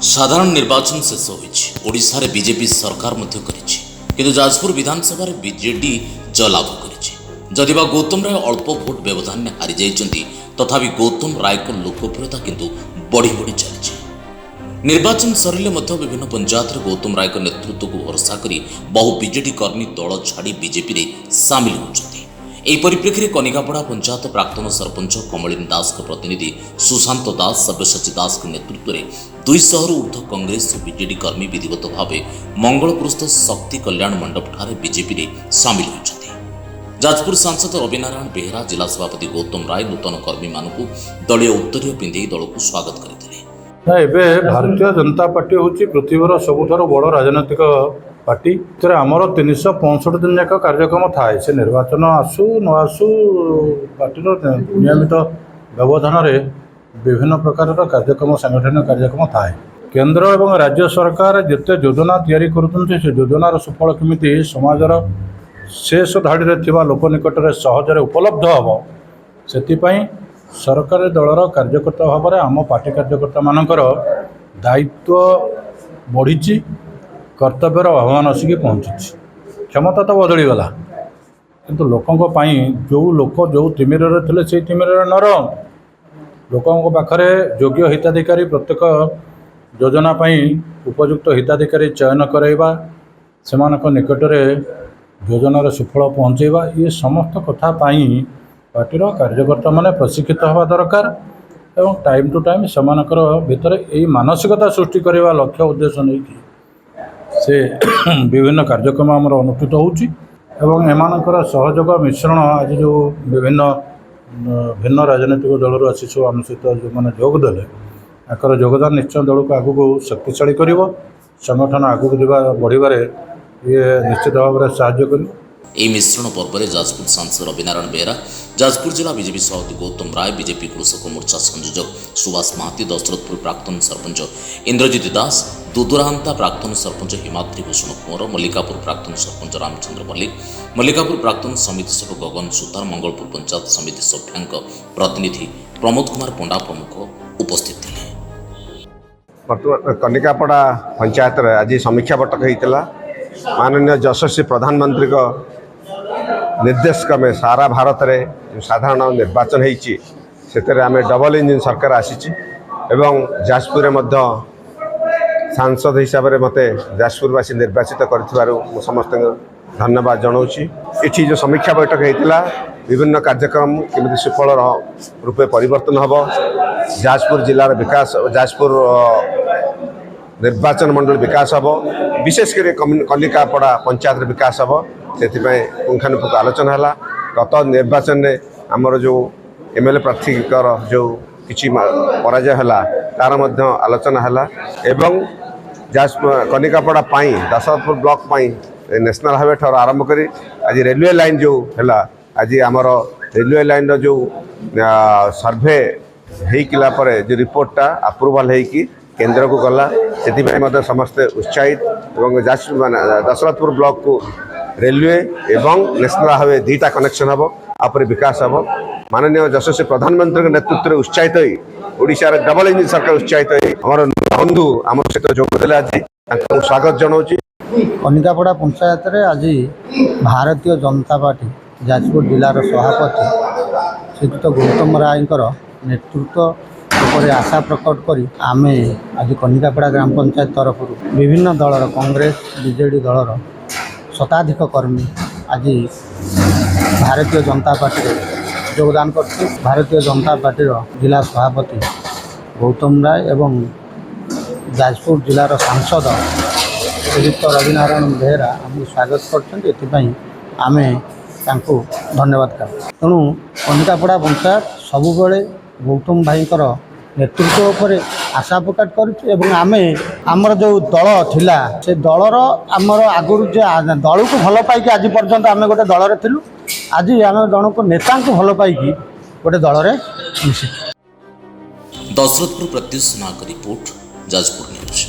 साधारण निर्वाचन शेष होशार बीजेपी सरकार किंतु जाजपुर विधानसभा बीजेडी जय लाभ करिबा गौतम राय अल्प भोट व्यवधान में हारी जाइछन्ति तथापि गौतम राय को लोकप्रियता किंतु बढ़ी बढ़ी चली निर्वाचन सरिले विभिन्न पंचायत गौतम राय नेतृत्व को भरोसा करी बहु बीजेडी कर्मी दल छाड़ी बीजेपी रे सामिल होउछन्ति। एही परिप्रेक्षी कनिकापड़ा पंचायत प्राक्तन सरपंच कमलिन दास के प्रतिनिधि सुशांत दास सब्यसाची दास के नेतृत्व में 200 ऊर्ध्व कांग्रेस और बीजेडी कर्मी विधिवत भाव मंगलपुरस्थ शक्ति कल्याण मंडप ठारे बीजेपी रे सामिल होइछन्ति। जाजपुर सांसद रविनारायण बेहेरा जिला सभापति गौतम राय नूतन कर्मी मानकु दलीय उत्तरीय पिंधे दल को स्वागत करथिले। एबे भारतीय जनता पार्टी होची पृथ्वीर सबुठारो बड़ राजनैतिक पार्टी तेरे आमर 365 दिन जाक कार्यक्रम थाए से निर्वाचन आसू न आसू पार्टी नियमित व्यवधान विभिन्न प्रकार कार्यक्रम सांगठनिक कार्यक्रम थाए। केंद्र एवं राज्य सरकार जिते योजना तैयारी करुछन्ति से योजनार सुफल केमिति समाजर शेष धाड़ी थिबा लोक निकटरे सहजरे उपलब्ध हबो सेतिपई सरकारी दलर कार्यकर्ता भाव में आम पार्टी कार्यकर्ता मानकर दायित्व बढ़ी कर्तव्यर आह्वान आसिक पहुँची क्षमता तो बदलीगला किंतु लोकों जो लोक जो तिमिर थे से तिमिर न लोकों पाखरे योग्य हिताधिकारी प्रत्येक योजना उपयुक्त हिताधिकारी चयन कराइबा सेमानक निकटरे योजनार सुफल पहुँचेबा ये समस्त कथा पार्टीर कार्यकर्ता माने प्रशिक्षित हवा दरकार एवं टाइम टू टाइम सेमानकर भितर यही मानसिकता सृष्टि करने लक्ष्य उद्देश्य नहीं से विभिन्न कार्यक्रम आमर अनुष्ठित होउची एवं एमानकर सहयोग मिश्रण आज जो विभिन्न भिन्न राजनीतिक दलर आसी सब आम सहित जो मैंने जोग देले आकर योगदान निश्चय दल को आगू शक्तिशाली करिवो संगठन आगू बढ़िबारे ये निश्चित भाव में साहाय्य करिवो। यह मिश्रण पर्व में जाजपुर सांसद रविनारायण बेहेरा जाजपुर जिला बीजेपी सभापति गौतम राय बीजेपी कृषक मोर्चा संयोजक सुभाष महाती दशरथपुर प्राक्तन सरपंच इंद्रजित दास दुदुरांता प्राक्तन सरपंच हिमाद्री भूषण कुंवर मल्लिकापुर प्राक्तन सरपंच रामचंद्र मल्लिक मल्लिकापुर प्राक्तन समिति सभ्य गगन सुतार मंगलपुर पंचायत समिति सभ्यांक प्रतिनिधि प्रमोद कुमार पंडा प्रमुख उपस्थित थे। कनिकापड़ा पंचायत आज समीक्षा बैठक होता माननीय यशस्वी प्रधानमंत्री को निर्देश क्रमे सारा भारत में साधारण निर्वाचन होती आम डबल इंजिन सरकार आसी एवं जाजपुर सांसद हिसाब से मत जाजपुरवासी निर्वाचित कर समस्त धन्यवाद जनाऊँगी। ये जो समीक्षा बैठक होता विभिन्न कार्यक्रम केमी सुफल रूपे परिवर्तन हम जाजपुर जिलार विकास जाजपुर निर्वाचन मंडल विकास हम विशेषकर कनिकापड़ा पंचायत विकास हम से पुंखानुपुंख आलोचना है। गत निर्वाचन में आमर जो एमएलए प्रार्थी जो किसी पराजय है तार आलोचना है एवं Jajpur Kanikapada Dasarathapur block national highway ठार आरंभ कर आज रेलवे लाइन जो है आज आमर रेलवे लाइन जो सर्वे होइकिला परे जो रिपोर्टा अप्रूवाल होइकी केंद्र को गला से समस्ते उत्साहित एवं दशरथपुर ब्लॉक को रेलवे एवं नेशनल हाईवे दुईटा कनेक्शन हम आपर विकास हम माननीय यशस्वी प्रधानमंत्री नेतृत्व में उत्साहित ओडिशार डबल इंजिन सरकार उत्साहित आमर बंधु आम सहित जोगदे आज स्वागत जनाऊँगी। कनिकापड़ा पंचायत रे आज भारतीय जनता पार्टी जाजपुर जिलार सभापति श्रीयुक्त गौतम राय नेतृत्व उपर आशा प्रकट करी आमे आज कनिकापड़ा ग्राम पंचायत तरफ विभिन्न दलर कांग्रेस बीजेडी दलर शताधिक कर्मी आज भारतीय जनता पार्टी योगदान करते भारतीय जनता पार्टी जिला सभापति गौतम राय एवं जाजपुर जिलार सांसद श्रीयुक्त रविनारायण बेहेरा आमको स्वागत करते आमे धन्यवाद कर तेणु कनिकापड़ा पंचायत सबुबले गौतम भाई नेतृत्व उपर आशा प्रकट कर जो दल थिला से दलर आमर आगुरी दल को भल पाई आज पर्यंत आम गोटे दल थिलु आज आम जन को नेता को भल पाई गोटे दल में मिसी। दशरथपुर प्रत्युष नाग रिपोर्ट जाजपुर न्यूज।